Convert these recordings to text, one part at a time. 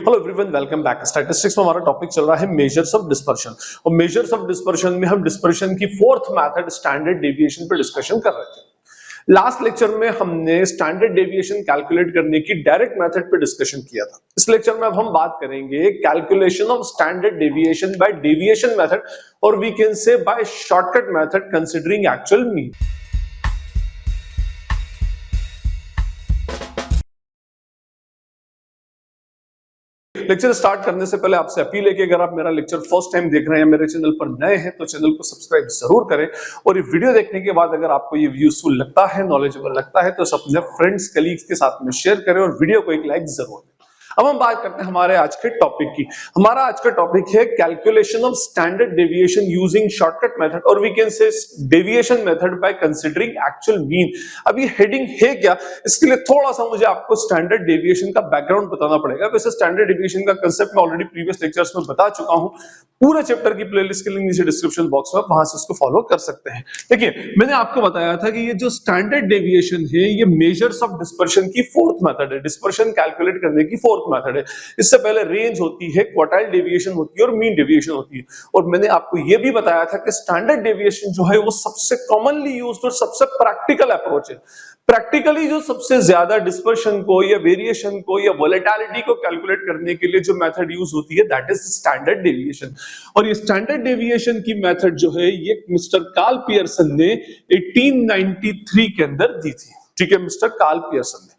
Hello everyone, welcome back. Statistics में हमारा topic चल रहा है मेजर्स ऑफ डिस्पर्शन, और मेजर्स ऑफ डिस्पर्शन में हम डिस्पर्शन की फोर्थ मेथड स्टैंडर्ड डेविएशन पर डिस्कशन कर रहे थे। लास्ट लेक्चर में हमने स्टैंडर्ड डेविएशन कैलकुलेट करने की डायरेक्ट मेथड पे डिस्कशन किया था। इस लेक्चर में अब हम बात करेंगे calculation of standard deviation by deviation method, और we can say by shortcut method considering actual mean. Lecture start करने से पहले आपसे अपील है कि अगर आप मेरा लेक्चर फर्स्ट टाइम देख रहे हैं, मेरे चैनल पर नए हैं, तो चैनल को सब्सक्राइब जरूर करें। और ये वीडियो देखने के बाद अगर आपको ये यूजफुल लगता है, नॉलेजेबल लगता है, तो अपने फ्रेंड्स कलीग्स के साथ में शेयर करें और वीडियो को एक लाइक जरूर दें। अब हम बात करते हैं हमारे आज के टॉपिक की। हमारा आज का टॉपिक है calculation of standard deviation using shortcut method, और we can say deviation method by considering actual mean. अब ये हेडिंग है क्या, इसके लिए थोड़ा सा मुझे आपको स्टैंडर्ड डेविएशन का बैकग्राउंड बताना पड़ेगा। वैसे स्टैंडर्ड डेविएशन का कांसेप्ट मैं ऑलरेडी प्रीवियस लेक्चर्स में बता चुका हूं। पूरे चैप्टर की प्लेलिस्ट के लिंक नीचे डिस्क्रिप्शन बॉक्स में, वहां से उसको फॉलो कर सकते हैं। देखिए, मैंने आपको बताया था कि ये जो स्टैंडर्ड डेविएशन है, ये मेजर्स ऑफ डिस्पर्शन की फोर्थ मेथड है, डिस्पर्शन कैलकुलेट करने की फोर्थ मेथड है। इससे पहले रेंज होती है, क्वार्टाइल डेविएशन होती है और मीन डेविएशन होती है। और मैंने आपको यह भी बताया था कि स्टैंडर्ड डेविएशन जो है वो सबसे कॉमनली यूज्ड और सबसे प्रैक्टिकल अप्रोच है। प्रैक्टिकली जो सबसे ज्यादा डिस्पर्शन को या वेरिएशन को या वोलेटिलिटी को कैलकुलेट करने के लिए जो मेथड यूज होती है, दैट इज स्टैंडर्ड डेविएशन। और ये स्टैंडर्ड डेविएशन की मेथड जो है, ये मिस्टर कार्ल पियर्सन ने 1893 के अंदर दी थी। ठीक है, मिस्टर कार्ल पियर्सन ने।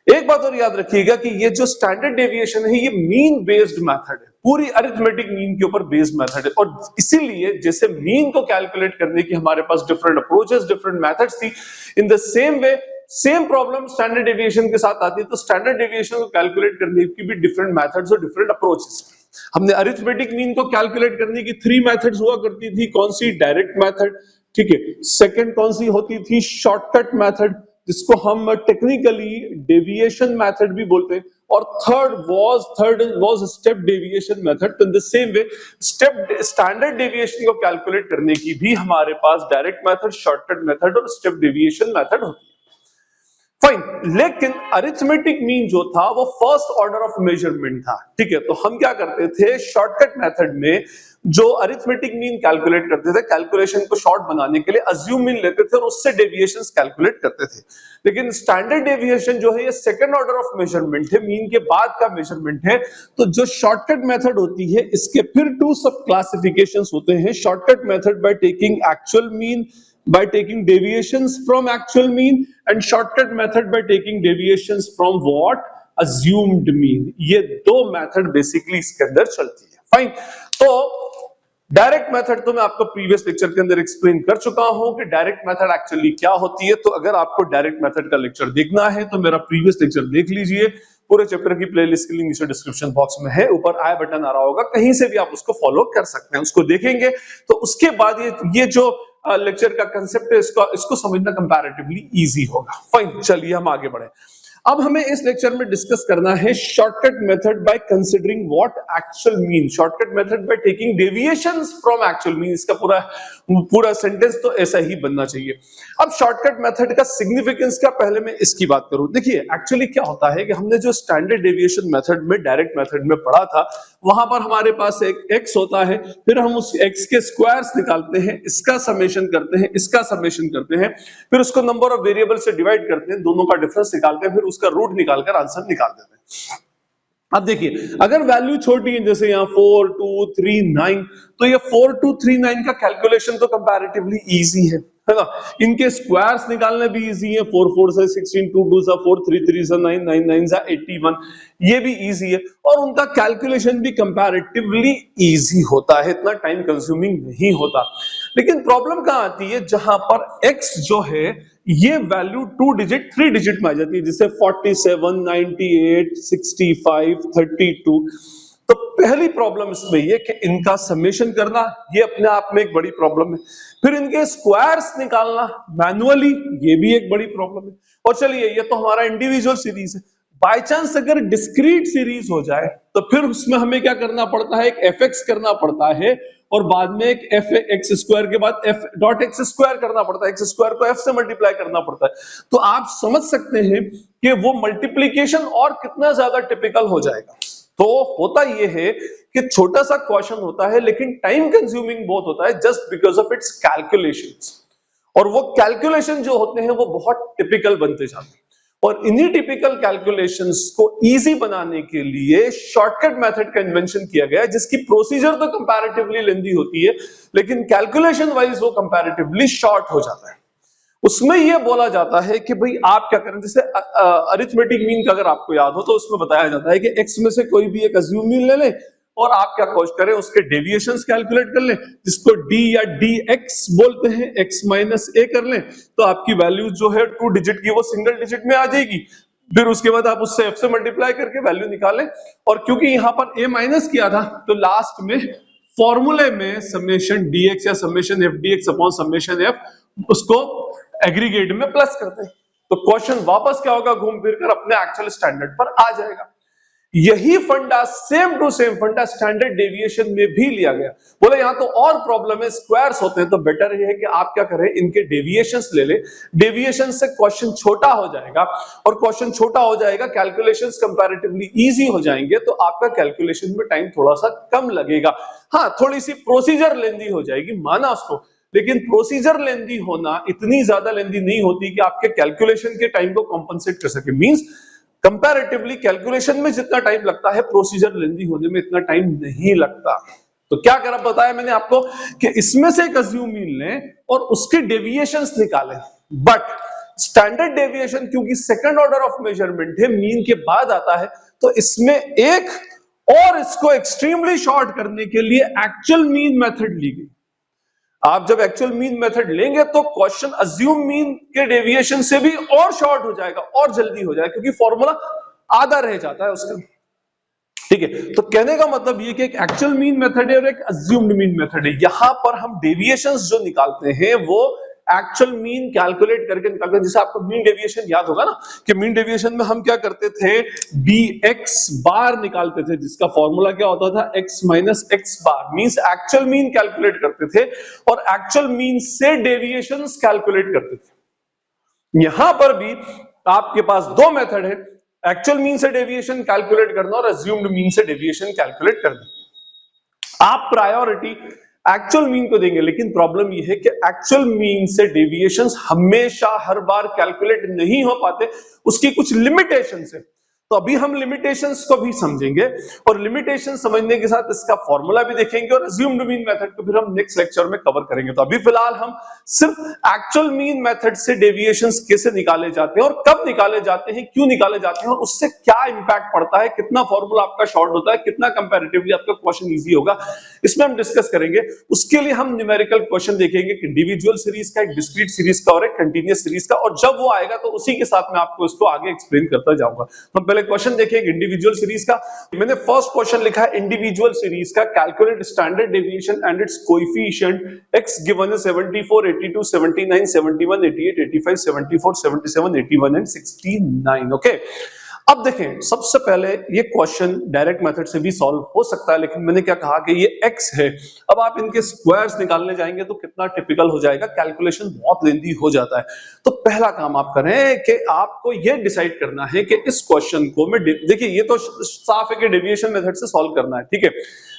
एक बात और याद रखिएगा कि ये जो स्टैंडर्ड डेविएशन है, ये मीन बेस्ड मेथड है, पूरी अरिथमेटिक मीन के ऊपर बेस्ड मेथड है। और इसीलिए जैसे मीन को कैलकुलेट करने की हमारे पास डिफरेंट अप्रोचेस, डिफरेंट मेथड्स थी, इन the same way same problem standard deviation के साथ आती है। तो स्टैंडर्ड डेविएशन को कैलकुलेट करने की भी डिफरेंट मेथड्स और डिफरेंट अप्रोचेस। हमने अरिथमेटिक मीन को कैलकुलेट करने की 3 मेथड्स हुआ करती थी। कौन सी? डायरेक्ट मेथड, ठीक है। सेकंड कौन सी होती थी? शॉर्टकट मेथड, जिसको हम टेक्निकली डेविएशन मेथड भी बोलते हैं। और third was step deviation method. तो in the same way step standard deviation को कैलकुलेट करने की भी हमारे पास डायरेक्ट मेथड, शॉर्टकट मेथड और स्टेप डेविएशन मेथड होती है। फाइन, लेकिन अरिथमेटिक मीन जो था वो फर्स्ट ऑर्डर ऑफ मेजरमेंट था। ठीक है, तो हम क्या करते थे, शॉर्टकट मेथड में जो अरिथमेटिक मीन कैलकुलेट करते थे, कैलकुलेशन को शॉर्ट बनाने के लिए अज्यूम मीन लेते थे और उससे डेविएशंस कैलकुलेट करते थे। लेकिन स्टैंडर्ड डेविएशन जो है, ये सेकंड ऑर्डर ऑफ मेजरमेंट है, मीन के बाद का मेजरमेंट है। तो जो शॉर्टकट मेथड होती है, इसके फिर 2 सब क्लासिफिकेशंस होते हैं। Shortcut method by taking actual mean, by taking deviations from actual mean, and shortcut method by taking deviations from what? Assumed mean। ये 2 मेथड बेसिकली इसके अंदर चलती है। फाइन, तो डायरेक्ट मेथड तो मैं आपको प्रीवियस लेक्चर के अंदर एक्सप्लेन कर चुका हूं कि डायरेक्ट मेथड एक्चुअली क्या होती है। तो अगर आपको डायरेक्ट मेथड का लेक्चर देखना है तो मेरा प्रीवियस लेक्चर देख लीजिए। पूरे चैप्टर की प्लेलिस्ट के लिंक नीचे डिस्क्रिप्शन बॉक्स में है, ऊपर आई बटन आ रहा होगा, कहीं से भी आप उसको फॉलो कर सकते हैं। उसको देखेंगे तो उसके बाद ये जो लेक्चर का कंसेप्ट है, इसको समझना कंपैरेटिवली इजी होगा। फाइन, चलिए हम आगे बढ़े। अब हमें इस लेक्चर में डिस्कस करना है shortcut method by considering what? Actual mean. Shortcut method by taking deviations from actual mean. इसका पूरा सेंटेंस तो ऐसा ही बनना चाहिए। अब शॉर्टकट मेथड का सिग्निफिकेंस का पहले मैं इसकी बात करूं। देखिए, एक्चुअली क्या होता है कि हमने जो स्टैंडर्ड डेविएशन मेथड में, डायरेक्ट मेथड में पढ़ा था, वहां पर हमारे पास एक x होता है, फिर हम उस x के स्क्वायर्स निकालते हैं, इसका समेशन करते हैं, इसका समेशन करते हैं, फिर उसको नंबर ऑफ वेरिएबल से डिवाइड करते हैं, दोनों का डिफरेंस निकालते हैं, फिर उसका रूट निकालकर आंसर निकाल देते हैं। अब देखिए, अगर वैल्यू छोटी है, जैसे यहाँ 4 2 3 9, तो ये 4 2 3 9 का कैलकुलेशन तो कंपैरेटिवली इजी है ना। इनके स्क्वायर्स निकालना भी इजी है। 4 4 से 16, 2 2 से 4, 3 3 से 9, 9 9 से 81, ये भी इजी है। और उनका कैलकुलेशन भी कंपैरेटिवली इजी होता है, इतना टाइम कंज्यूमिंग नहीं होता। लेकिन प्रॉब्लम कहां आती है, जहां पर x जो है, ये वैल्यू 2 डिजिट 3 डिजिट में आ जाती है, जैसे 47 98 65 32। तो पहली प्रॉब्लम इसमें ये कि इनका समेशन करना, ये अपने आप में एक बड़ी प्रॉब्लम है। फिर इनके स्क्वायर्स निकालना मैन्युअली, ये भी एक बड़ी प्रॉब्लम है। और चलिए, ये तो हमारा इंडिविजुअल सीरीज है। बाय चांस अगर डिस्क्रीट सीरीज हो जाए तो फिर उसमें हमें क्या करना पड़ता है, एक fx करना पड़ता है, और बाद में एक f x स्क्वायर के बाद f डॉट x स्क्वायर करना पड़ता है, x स्क्वायर को f से मल्टीप्लाई करना पड़ता है। तो आप समझ सकते हैं कि वो मल्टीप्लीकेशन और कितना ज्यादा टिपिकल हो जाएगा। तो होता यह है कि छोटा सा क्वेश्चन होता है लेकिन टाइम कंज्यूमिंग बहुत होता है just because of its calculations, और वो कैलकुलेशन जो होते हैं वो बहुत टिपिकल बनते जाते हैं। और इन्हीं टिपिकल कैलकुलेशंस को इजी बनाने के लिए शॉर्टकट मेथड का इन्वेंशन किया गया है, जिसकी प्रोसीजर तो कंपैरेटिवली लेंदी होती है लेकिन कैलकुलेशन वाइज वो कंपैरेटिवली शॉर्ट हो जाता है। उसमें यह बोला जाता है कि भाई आप क्या करें, जैसे अरिथमेटिक मीन का अगर आपको याद हो तो उसमें बताया जाता है कि एक्स में से कोई भी एक अज्यूम मीन ले लें और आप क्या कोशिश करें उसके डेविएशंस कैलकुलेट कर लें, जिसको डी या डी एक्स बोलते हैं, एक्स माइनस ए कर लें, तो आपकी वैल्यू जो है 2 डिजिट की वो सिंगल डिजिट में आ जाएगी। फिर उसके बाद आप उससे एफ से मल्टीप्लाई करके वैल्यू निकालें, और क्योंकि यहां पर ए माइनस किया था तो लास्ट में फॉर्मूले में समेशन dx या summation F dx upon summation F उसको एग्रीगेट में प्लस करते हैं, तो क्वेश्चन वापस क्या होगा, घूम फिर कर अपने एक्चुअल स्टैंडर्ड पर आ जाएगा। यही फंडा सेम टू सेम फंडा स्टैंडर्ड डेविएशन में भी लिया गया। बोले यहां तो और प्रॉब्लम है, स्क्वायर्स होते हैं, तो बेटर ये है कि आप क्या करें इनके डेविएशंस ले ले, डेविएशन से क्वेश्चन छोटा हो जाएगा, और क्वेश्चन छोटा हो जाएगा कैलकुलेशंस कंपैरेटिवली इजी हो जाएंगे, तो आपका कैलकुलेशन में टाइम थोड़ा सा कम लगेगा। हाँ, थोड़ी सी प्रोसीजर लेंदी हो जाएगी, माना उसको, लेकिन प्रोसीजर लेंदी होना इतनी ज्यादा लेंदी नहीं होती कि आपके कैलकुलेशन के टाइम को कॉम्पनसेट कर सके। मींस कंपैरेटिवली कैलकुलेशन में जितना टाइम लगता है प्रोसीजर लेंदी होने में इतना टाइम नहीं लगता। तो क्या करा बताया मैंने आपको कि इसमें से एक अज्यूम मीन लें और उसके डेविएशंस निकालें, बट स्टैंडर्ड डेविएशन क्योंकि सेकंड ऑर्डर ऑफ मेजरमेंट है, मीन के बाद आता है, तो इसमें एक और इसको एक्सट्रीमली शॉर्ट करने के लिए एक्चुअल मीन मेथड ली गई। आप जब एक्चुअल मीन मेथड लेंगे तो क्वेश्चन अज्यूम मीन के डेविएशन से भी और शॉर्ट हो जाएगा और जल्दी हो जाएगा, क्योंकि फॉर्मूला आधा रह जाता है उसका। ठीक है, तो कहने का मतलब ये कि एक एक्चुअल मीन मेथड है और एक अज्यूम्ड मीन मेथड है। यहां पर हम डेविएशंस जो निकालते हैं वो एक्चुअल मीन कैलकुलेट करके निकालते हैं। जैसे आपको मीन डेविएशन याद होगा ना कि मीन डेविएशन में हम क्या करते थे, dx बार निकालते थे, जिसका फॉर्मूला क्या होता था, x minus x bar, means actual mean calculate करते थे और एक्चुअल मीन से डेविएशंस कैलकुलेट करते थे। यहां पर भी आपके पास दो मेथड है, एक्चुअल मीन से डेविएशन कैलकुलेट करना और अज्यूम्ड मीन से डेविएशन कैलकुलेट करना। आप प्रायोरिटी एक्चुअल मीन को देंगे, लेकिन प्रॉब्लम यह है कि एक्चुअल मीन से डेविएशंस हमेशा हर बार कैलकुलेट नहीं हो पाते, उसकी कुछ लिमिटेशंस है। तो अभी हम लिमिटेशंस को भी समझेंगे और लिमिटेशन समझने के साथ इसका फॉर्मूला भी देखेंगे और अज्यूम्ड मीन मेथड को फिर हम नेक्स्ट लेक्चर में कवर करेंगे। तो अभी फिलहाल हम सिर्फ एक्चुअल मीन मेथड से डेविएशंस कैसे निकाले जाते हैं और कब निकाले जाते हैं, क्यों निकाले जाते हैं और उससे क्या इंपैक्ट पड़ता है, कितना फॉर्मूला आपका शॉर्ट होता है, कितना कंपैरेटिवली आपका क्वेश्चन इजी होगा, इसमें हम डिस्कस करेंगे। उसके लिए हम न्यूमेरिकल क्वेश्चन देखेंगे, इंडिविजुअल सीरीज का, एक डिस्क्रीट सीरीज का और एक कंटीन्यूअस सीरीज का, और जब वो आएगा तो उसी के साथ मैं आपको इसको आगे एक्सप्लेन करता जाऊंगा। हम पहले क्वेश्चन देखेंगे इंडिविजुअल सीरीज का। मैंने फर्स्ट क्वेश्चन लिखा है इंडिविजुअल सीरीज का, calculate standard deviation and its coefficient x given है 74, 82, 79, 71, 88, 85, 74, 77, 81 एंड 69। ओके, अब देखें, सबसे पहले ये क्वेश्चन डायरेक्ट मेथड से भी सॉल्व हो सकता है, लेकिन मैंने क्या कहा कि ये x है। अब आप इनके स्क्वायर्स निकालने जाएंगे तो कितना टिपिकल हो जाएगा, कैलकुलेशन बहुत लेंदी हो जाता है। तो पहला काम आप करें कि आपको ये डिसाइड करना है कि इस क्वेश्चन को मैं, देखिए ये तो साफ है कि डेविएशन मेथड से सॉल्व करना है, ठीक है।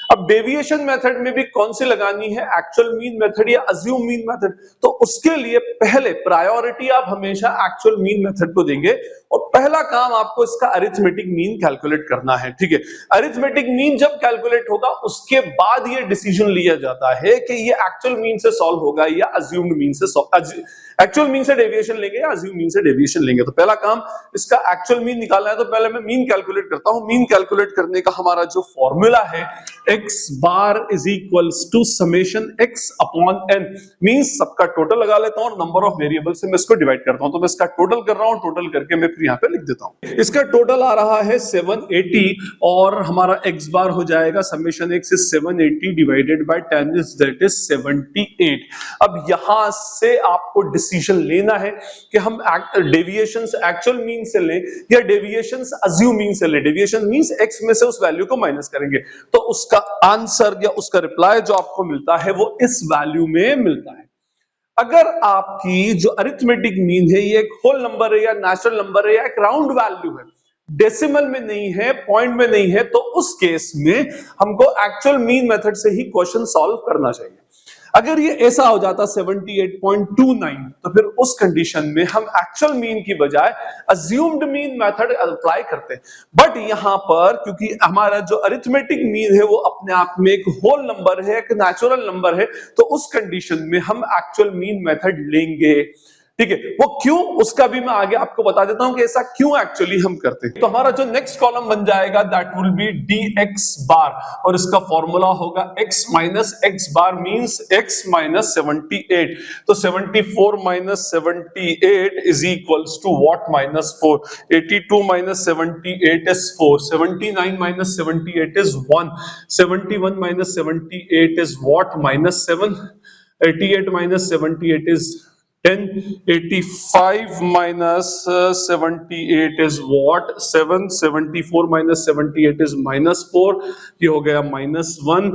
अब डेविएशन मेथड में भी कौन सी लगानी है, एक्चुअल मीन मेथड या अज्यूम मीन मेथड, तो उसके लिए पहले प्रायोरिटी आप हमेशा एक्चुअल मीन मेथड को देंगे और पहला काम आपको इसका अरिथमेटिक मीन कैलकुलेट करना है, ठीक है। अरिथमेटिक मीन जब कैलकुलेट होगा उसके बाद ये डिसीजन लिया जाता है कि ये एक्चुअल मीन से सॉल्व होगा या अज्यूम्ड मीन से एक्चुअल मीन से डेविएशन लेंगे या अज्यूम मीन से डेविएशन लेंगे। तो पहला काम इसका एक्चुअल मीन निकालना है, तो पहले मैं मीन कैलकुलेट करता हूं। मीन कैलकुलेट करने का हमारा जो फॉर्मूला है, x bar is equals to summation x upon n, means सबका टोटल लगा लेता हूं और नंबर ऑफ वेरिएबल से मैं इसको डिवाइड करता हूं। तो मैं इसका टोटल कर रहा हूं, टोटल करके मैं फिर यहां पे लिख देता हूं। इसका टोटल आ रहा है 780 और हमारा x बार हो जाएगा summation x is 780 divided by 10 is that is 78। अब यहां से आपको डिसीजन लेना है कि हम डेविएशंस एक्चुअल मीन से लें या डेविएशंस अज्यूम मीन से लें। डेविएशन मींस x में से उस वैल्यू को माइनस करेंगे, तो उसका आंसर या उसका रिप्लाई जो आपको मिलता है वो इस वैल्यू में मिलता है। अगर आपकी जो अरिथमेटिक मीन है ये एक होल नंबर है या नेचुरल नंबर है या एक राउंड वैल्यू है, डेसिमल में नहीं है, पॉइंट में नहीं है, तो उस केस में हमको एक्चुअल मीन मेथड से ही क्वेश्चन सॉल्व करना चाहिए। अगर ये ऐसा हो जाता 78.29, तो फिर उस कंडीशन में हम एक्चुअल मीन की बजाय अज्यूम्ड मीन मेथड अप्लाई करते। बट यहां पर क्योंकि हमारा जो अरिथमेटिक मीन है वो अपने आप में एक होल नंबर है, एक नेचुरल नंबर है, तो उस कंडीशन में हम एक्चुअल मीन मेथड लेंगे। ठीक है, वो क्यों, उसका भी मैं आगे आपको बता देता हूं कि ऐसा क्यों एक्चुअली हम करते हैं। तो हमारा जो नेक्स्ट कॉलम बन जाएगा that will be dx bar, और इसका फॉर्मूला होगा x minus x bar means x minus 78। तो 74 minus 78 is equals to what, minus 4। 82 minus 78 is 4। 79 minus 78 is 1। 71 minus 78 is what, minus 7। 88 minus 78 is 10. 85 minus 78 is what, 7. 74 minus 78 is minus 4, ये हो गया minus 1,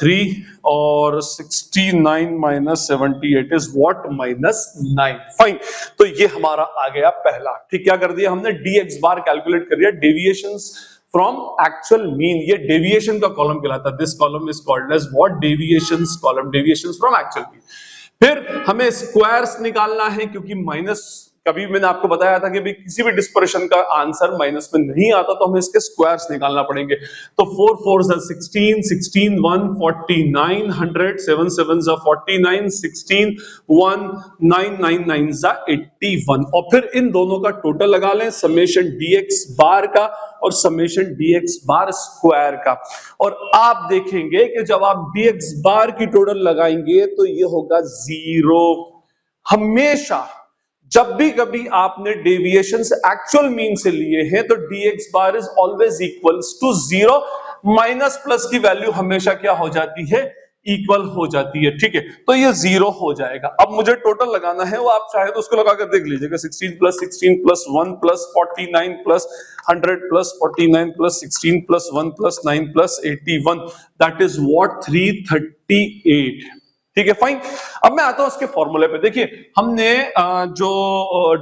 3, और 69 minus 78 is what, minus 9. Fine, तो ये हमारा आ गया पहला। ठीक, क्या कर दिया हमने, dx बार कैलकुलेट कर दिया, डेविएशंस फ्रॉम एक्चुअल मीन, ये डेविएशन का कॉलम कहलाता है। This column is called as what, deviations column, deviations from actual mean. फिर हमें स्क्वायर्स निकालना है, क्योंकि माइनस, कभी मैंने आपको बताया था कि भी किसी भी डिस्पर्शन का आंसर माइनस में नहीं आता, तो हमें इसके स्क्वायर्स निकालना पड़ेंगे। तो 4 4 16, 16 1 49, 100, 7 7 49, 16 1 9 9 9 81, और फिर इन दोनों का टोटल लगा लें, समेशन dx बार का और समेशन dx बार स्क्वायर का। और आप देखेंगे कि जब आप dx बार की टोटल लगाएंगे तो ये होगा 0। हमेशा जब भी कभी आपने डेविएशंस एक्चुअल मीन से लिए हैं तो dx bar is always equals to 0। Minus plus की वैल्यू हमेशा क्या हो जाती है, इक्वल हो जाती है। ठीक है, तो ये 0 हो जाएगा। अब मुझे टोटल लगाना है, वो आप चाहे तो उसको लगाकर देख लीजिएगा, 16 plus 16 plus 1 plus 49 plus 100 plus 49 plus 16 plus 1 plus 9 plus 81, that is what, 338। ठीक है, फाइन। अब मैं आता हूं उसके फॉर्मूले पे। देखिए, हमने जो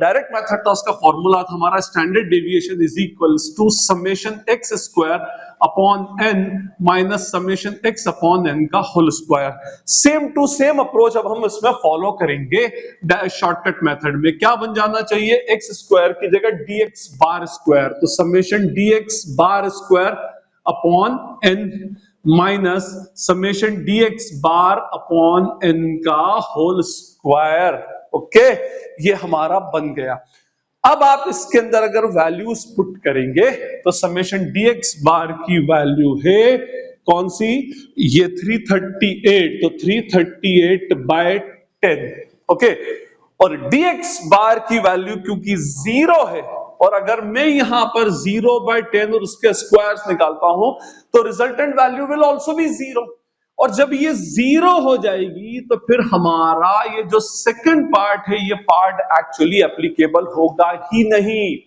डायरेक्ट मेथड था उसका फॉर्मूला था हमारा, standard deviation is equals to summation x square upon n minus summation x upon n का whole square. Same to same approach अब हम इसमें फॉलो करेंगे शॉर्टकट मेथड में। क्या बन जाना चाहिए, एक्स स्क्वायर की जगह dx बार स्क्वायर, तो summation dx bar square upon n minus summation dx bar upon n का होल स्क्वायर। ओके, ये हमारा बन गया। अब आप इसके अंदर अगर वैल्यूज पुट करेंगे तो समेशन dx बार की वैल्यू है कौन सी, ये 338, तो 338 बाय 10। ओके, और dx बार की वैल्यू क्योंकि 0 है, और अगर मैं यहां पर 0/10 और उसके स्क्वायर्स निकालता हूं तो resultant value will also be 0। और जब ये 0 हो जाएगी तो फिर हमारा ये जो सेकंड पार्ट है, ये पार्ट एक्चुअली एप्लीकेबल होगा ही नहीं।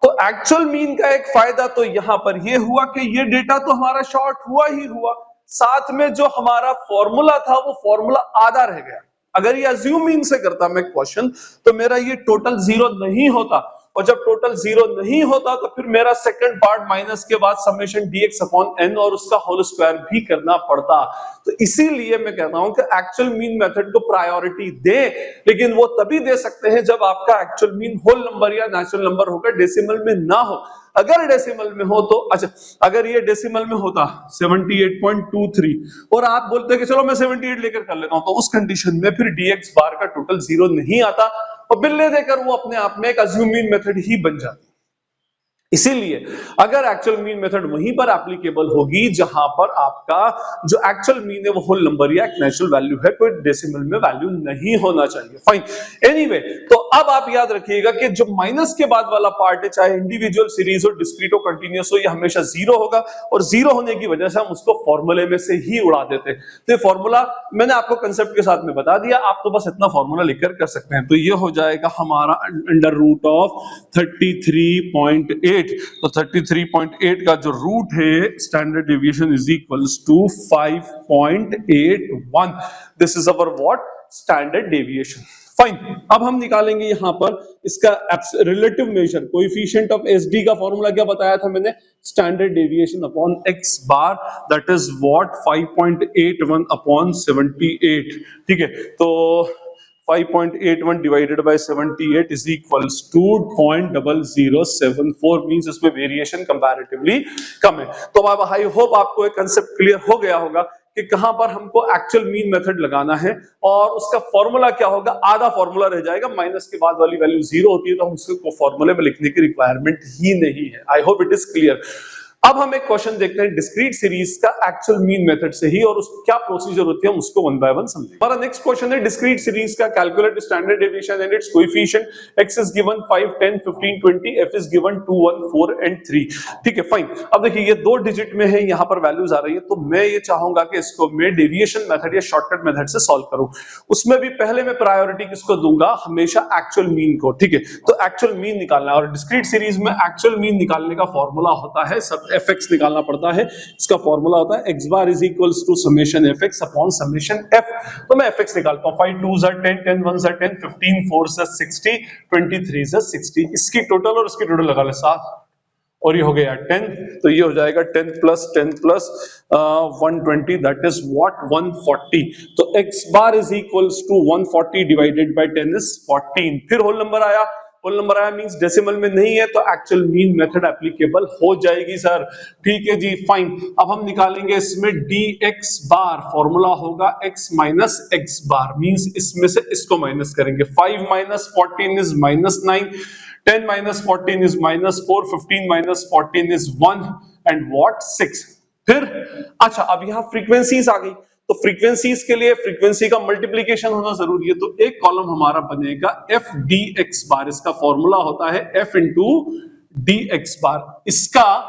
तो एक्चुअल मीन का एक फायदा तो यहां पर ये हुआ कि ये डेटा तो हमारा शॉर्ट हुआ ही हुआ, साथ में जो हमारा फॉर्मूला था वो फॉर्मूला आधा रह गया। अगर ये अज्यूम मीन से करता मैं क्वेश्चन, तो मेरा ये टोटल 0 नहीं होता, और जब टोटल 0 नहीं होता तो फिर मेरा सेकंड पार्ट माइनस के बाद समेशन dx अपॉन n और उसका होल स्क्वायर भी करना पड़ता। तो इसीलिए मैं कहता हूं कि एक्चुअल मीन मेथड को प्रायोरिटी दे, लेकिन वो तभी दे सकते हैं जब आपका एक्चुअल मीन होल नंबर या नेचुरल नंबर होकर डेसिमल में ना हो। अगर डेसिमल में हो तो अच्छा, अगर ये डेसिमल में होता 78.23 और आप बोलते कि चलो मैं 78 लेकर कर लेता हूं, तो उस कंडीशन में फिर dx बार का टोटल 0 नहीं आता, और बिल्ले देकर वो अपने आप में एक अज्यूम मीन मेथड ही बन जाती। इसीलिए अगर एक्चुअल मीन मेथड वहीं पर एप्लीकेबल होगी जहां पर आपका जो एक्चुअल मीन है वो होल नंबर या एक नेचुरल वैल्यू है, कोई डेसिमल में वैल्यू नहीं होना चाहिए। फाइन। एनीवे, तो अब आप याद रखिएगा कि जो माइनस के बाद वाला पार्ट है, चाहे इंडिविजुअल सीरीज हो, डिस्क्रीट हो, कंटीन्यूअस हो, ये हमेशा 0 होगा, और 0 होने की वजह से हम उसको फॉर्मूले में से ही उड़ा देते हैं। तो ये फॉर्मूला मैंने आपको कंसेप्ट के साथ में बता दिया, आप तो बस इतना फॉर्मूला लिखकर कर सकते हैं। तो ये हो जाएगा हमारा अंडर रूट ऑफ 33.8। तो 33.8 का जो रूट है, standard deviation is equals to 5.81। This is our what, standard deviation. Fine. अब हम निकालेंगे यहां पर इसका relative measure coefficient of SD का फॉर्मूला क्या बताया था मैंने, standard deviation upon x bar, that is what 5.81 upon 78। ठीक है, तो 5.81 divided by 78 is equals to 0.0074, means इसमें वेरिएशन कंपैरेटिवली कम है। तो अब आई होप आपको एक कांसेप्ट क्लियर हो गया होगा कि कहां पर हमको एक्चुअल मीन मेथड लगाना है और उसका फॉर्मूला क्या होगा, आधा फॉर्मूला रह जाएगा, माइनस के बाद वाली वैल्यू जीरो होती है, तो हम उसको फॉर्मूले में लिखने की रिक्वायरमेंट ही नहीं है। I hope it is clear. अब हम एक क्वेश्चन देखते हैं डिस्क्रीट सीरीज का एक्चुअल मीन मेथड से ही, और उस क्या प्रोसीजर होती है हम उसको वन बाय वन समझेंगे। हमारा नेक्स्ट क्वेश्चन है डिस्क्रीट सीरीज का, calculate standard deviation and its coefficient, x is given 5 10 15 20, f is given 2 1 4 and 3। ठीक है, फाइन। अब देखिए ये दो डिजिट में है, यहां पर वैल्यूज आ रही है, तो मैं ये चाहूंगा कि इसको मैं डेविएशन मेथड या शॉर्टकट मेथड से सॉल्व करूं। उसमें भी पहले मैं प्रायोरिटी किसको दूंगा, हमेशा एक्चुअल मीन को। ठीक है, तो एक्चुअल मीन निकालना है, और डिस्क्रीट सीरीज में एक्चुअल मीन निकालने का फॉर्मूला होता है सब fx निकालना पड़ता है। इसका फॉर्मूला होता है x bar is equals to summation fx upon summation f। तो मैं fx निकालता हूं, 5 2 10 10 1 10 15 4 60 23 60, इसकी टोटल और इसकी टोटल लगा ले 7, और ये हो गया 10, तो ये हो जाएगा 10 प्लस 120, दैट इज व्हाट 140। तो x bar is equals to 140 divided by 10 is 14। फिर होल नंबर आया, होल नंबर आया मींस डेसिमल में नहीं है, तो एक्चुअल मीन मेथड एप्लीकेबल हो जाएगी सर। ठीक है जी, फाइन। अब हम निकालेंगे इसमें dx बार, फॉर्मूला होगा x माइनस x बार, मींस इसमें से इसको माइनस करेंगे। 5 minus 14 is minus 9, 10 minus 14 is minus 4, 15 minus 14 is 1 and what 6। फिर अच्छा, अब यहां फ्रीक्वेंसीज आ गई, तो फ्रीक्वेंसीज के लिए फ्रीक्वेंसी का मल्टीप्लीकेशन होना जरूरी है, तो एक कॉलम हमारा बनेगा एफ डी एक्स बार, इसका फॉर्मूला होता है एफ इंटू डी एक्स बार, इसका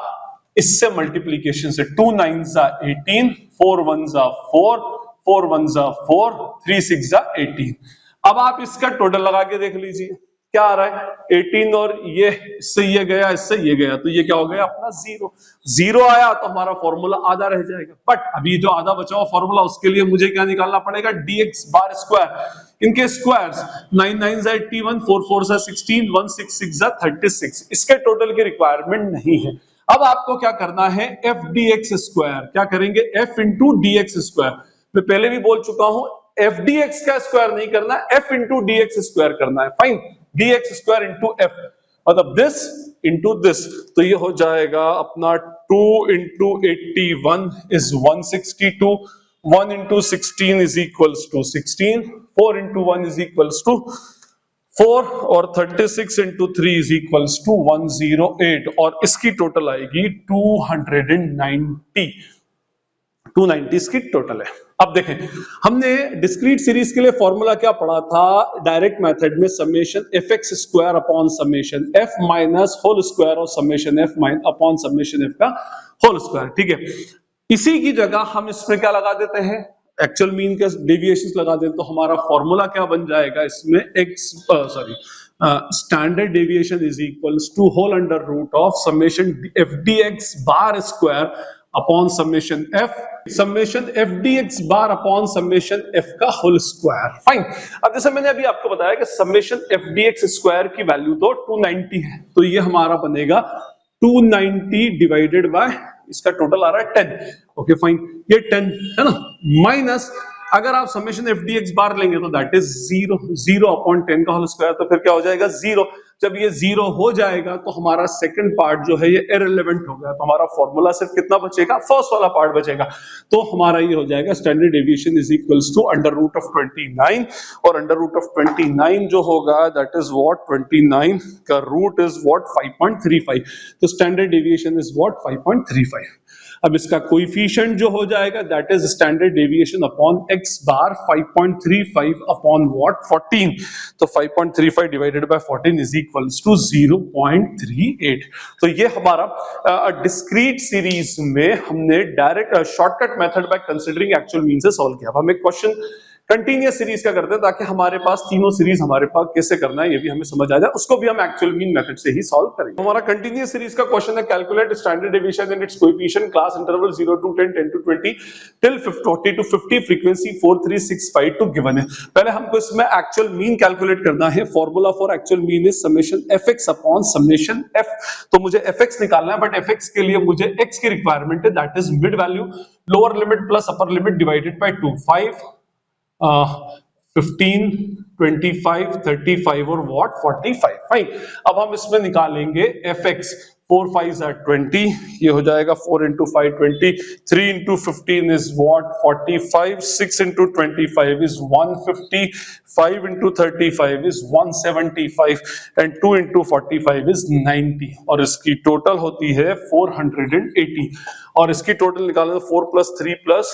इससे मल्टीप्लीकेशन से 2 9 जा 18, 4 1 जा 4, 4 1 जा 4, 3 6 जा 18। अब आप इसका टोटल लगा के देख लीजिए क्या आ रहा है, 18 और ये इससे ये गया, इससे ये गया, तो ये क्या हो गया अपना जीरो। जीरो आया तो हमारा फॉर्मूला आधा रह जाएगा, बट अभी जो आधा बचा हुआ फॉर्मूला उसके लिए मुझे क्या निकालना पड़ेगा, dx बार स्क्वायर। इनके स्क्वायर्स 9 9 जा 81, 4 4 जा 16, 1 6 6 जा 36, इसके टोटल की रिक्वायरमेंट नहीं है। अब आपको क्या करना है, एफ डी एक्स स्क्वायर, क्या करेंगे, f into d x square. मैं पहले भी बोल चुका हूं, एफ डी एक्स का स्क्वायर नहीं करना, f into d x square करना है। Fine, dx square into f, मतलब दिस इंटू दिस, तो ये हो जाएगा अपना 2 into 81 is 162, 1 into 16 is equals to 16, 4 into 1 is equals to 4, और 36 इंटू 3 इज इक्वल्स टू 108, और इसकी टोटल आएगी 290, 290 इसकी टोटल है। अब देखें, हमने डिस्क्रीट सीरीज के लिए फॉर्मूला क्या पढ़ा था, डायरेक्ट मेथड में summation f x square upon summation f minus whole square और summation f upon summation f का होल स्क्वायर। ठीक है, इसी की जगह हम इसमें क्या लगा देते हैं, एक्चुअल मीन के डेविएशंस लगा दें, तो हमारा फॉर्मूला क्या बन जाएगा इसमें, x standard deviation is equals to whole under root of summation f d x bar square upon summation f d x bar upon summation f का होल स्क्वायर। फाइन। अब जैसे मैंने अभी आपको बताया कि summation f d x square की value तो 290 है, तो ये हमारा बनेगा 290 डिवाइडेड बाय, इसका टोटल आ रहा है 10। ओके फाइन, ये 10 है ना, माइनस अगर आप समेशन एफ डी एक्स बार लेंगे तो दैट इज 0 अपॉन 10 का होल स्क्वायर, तो फिर क्या हो जाएगा 0। जब ये 0 हो जाएगा तो हमारा सेकंड पार्ट जो है ये इररिलेवेंट हो गया, तो हमारा फॉर्मूला सिर्फ कितना बचेगा, फर्स्ट वाला पार्ट बचेगा, तो हमारा ये हो जाएगा standard deviation is equals to under root of 29, और अंडर रूट ऑफ 29 जो होगा दैट इज व्हाट 29 का रूट इज व्हाट 5.35, तो स्टैंडर्ड डेविएशन इज व्हाट 5.35। अब इसका कोएफिशिएंट जो हो जाएगा that is standard deviation upon x bar 5.35 upon what 14, तो 5.35 divided by 14 is equals to 0.38। तो ये हमारा डिस्क्रीट सीरीज में हमने direct shortcut method by considering actual mean से सॉल्व किया। अब हम एक क्वेश्चन कंटिन्यूअस सीरीज का करते हैं ताकि हमारे पास तीनों सीरीज हमारे पास कैसे करना है ये भी हमें समझ आ जाए, उसको भी हम एक्चुअल मीन मेथड से ही सॉल्व करेंगे। हमारा कंटिन्यूअस सीरीज का क्वेश्चन है calculate standard deviation and its coefficient class interval 0 to 10, 10 to 20 till 40 to 50 frequency 4365 to given है। पहले हमको इसमें एक्चुअल मीन कैलकुलेट करना है। Formula for actual mean is summation fx upon summation f। तो मुझे fx निकालना है, बट fx के लिए मुझे x की रिक्वायरमेंट है, that is mid value, lower limit plus upper limit divided by 2, 5 15 25 35 और व्हाट 45। फाइन, अब हम इसमें निकालेंगे fx। 4 5 are 20, ये हो जाएगा 4 into 5 20, 3 into 15 is what 45, 6 into 25 is 150, 5 into 35 is 175 and 2 into 45 is 90 और इसकी टोटल होती है 480 और इसकी टोटल निकालना 4 plus 3 plus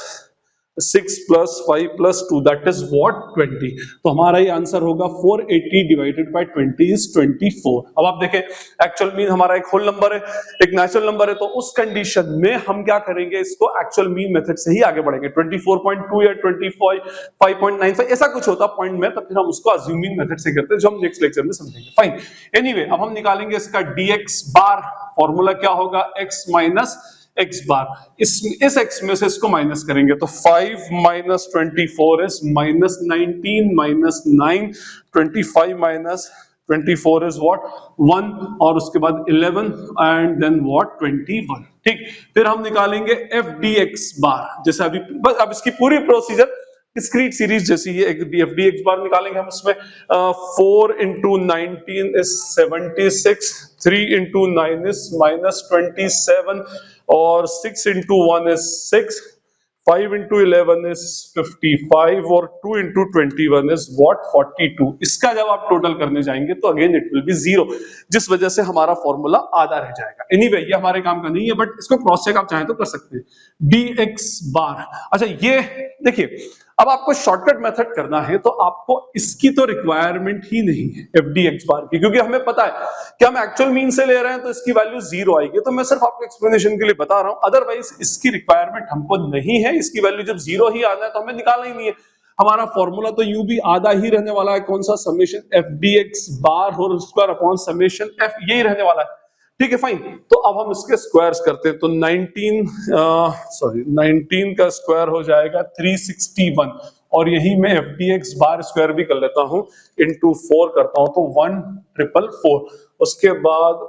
6 plus 5 plus 2 that is what 20। तो हमारा ये आंसर होगा 480 डिवाइडेड बाय 20 is 24। अब आप देखें एक्चुअल मीन हमारा एक होल नंबर है, एक नेचुरल नंबर है, तो उस कंडीशन में हम क्या करेंगे, इसको एक्चुअल मीन मेथड से ही आगे बढ़ेंगे। 24.2 या 25.95 ऐसा कुछ होता पॉइंट में, तो फिर हम उसको अज्यूम मीन मेथड से करते हैं, जो हम नेक्स्ट लेक्चर में समझेंगे। फाइन, एनीवे अब हम निकालेंगे इसका dx बार। फॉर्मूला क्या होगा, x माइनस x बार। इस x में से इसको माइनस करेंगे तो 5 minus 24 is minus 19 minus 9, 25 minus 24 is what 1 और उसके बाद 11 and then what 21। ठीक, फिर हम निकालेंगे f dx बार। जैसे अभी बस अब इसकी पूरी प्रोसीजर डिस्क्रीट सीरीज जैसी है। f dx बार निकालेंगे हम इसमें 4 into 19 is 76, 3 into 9 is minus 27 और 6 into 1 is 6, 5 into 11 is 55 और 2 into 21 is what 42। इसका जब आप टोटल करने जाएंगे तो अगेन इट विल बी 0, जिस वजह से हमारा फॉर्मूला आधा रह जाएगा। एनीवे ये हमारे काम का नहीं है, बट इसको क्रॉस चेक आप चाहें तो कर सकते हैं। dx बार, अच्छा ये देखिए, अब आपको शॉर्टकट मेथड करना है तो आपको इसकी तो रिक्वायरमेंट ही नहीं है f dx बार की, क्योंकि हमें पता है कि हम एक्चुअल मीन से ले रहे हैं तो इसकी वैल्यू 0 आएगी। तो मैं सिर्फ आपको एक्सप्लेनेशन के लिए बता रहा हूं, अदरवाइज इसकी रिक्वायरमेंट हमको नहीं है। इसकी वैल्यू जब 0 ही आना है तो हमें निकालना ही नहीं है। हमारा फॉर्मूला तो यूं भी आधा ही रहने वाला है, कौन सा, summation f dx bar whole square upon summation f, यही रहने वाला है। ठीक है, फाइन। तो अब हम इसके स्क्वायर्स करते हैं तो 19 का स्क्वायर हो जाएगा 361 और यही मैं f dx बार स्क्वायर भी कर लेता हूं, इंटू 4 करता हूं तो 1444। उसके बाद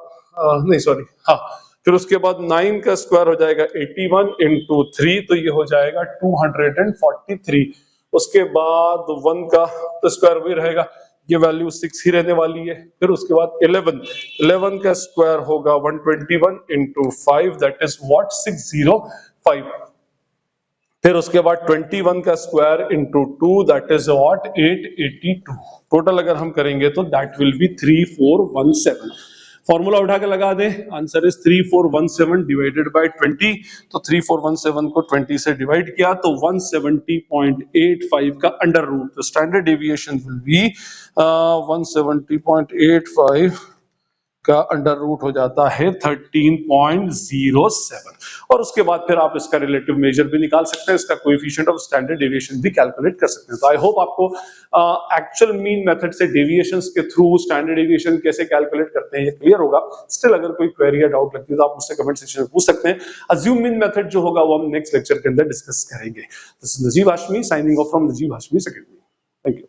नहीं सॉरी, हाँ, फिर उसके बाद 9 का स्क्वायर हो जाएगा 81 इंटू 3 तो ये हो जाएगा 243। उसके बाद 1 का तो स्क्वायर भी रहेगा, ये वैल्यू 6 ही रहने वाली है। फिर उसके बाद 11 का स्क्वायर होगा 121 इंटू 5 दैट इज व्हाट 605। फिर उसके बाद 21 का square into 2 that is what 882। Total अगर हम करेंगे तो दैट विल बी 3417। फॉर्मूला उठा के लगा दें, आंसर इज 3417 डिवाइडेड बाय 20। तो 3417 को 20 से डिवाइड किया तो 170.85 का अंडर रूट, तो स्टैंडर्ड डेविएशन विल बी 170.85 का अंडर रूट हो जाता है 13.07। और उसके बाद फिर आप इसका रिलेटिव मेजर भी निकाल सकते हैं, इसका कोएफिशिएंट ऑफ स्टैंडर्ड डेविएशन भी कैलकुलेट कर सकते हैं। तो आई होप आपको एक्चुअल मीन मेथड से डेविएशंस के थ्रू स्टैंडर्ड डेविएशन कैसे कैलकुलेट करते हैं ये क्लियर होगा। स्टिल अगर कोई क्वेरी या डाउट लगती है तो आप मुझसे कमेंट सेक्शन में पूछ सकते हैं। अज्यूम मीन मेथड जो होगा वो हम नेक्स्ट लेक्चर के अंदर डिस्कस करेंगे। This is Najeeb Hashmi signing off from Najeeb Hashmi academy. Thank you.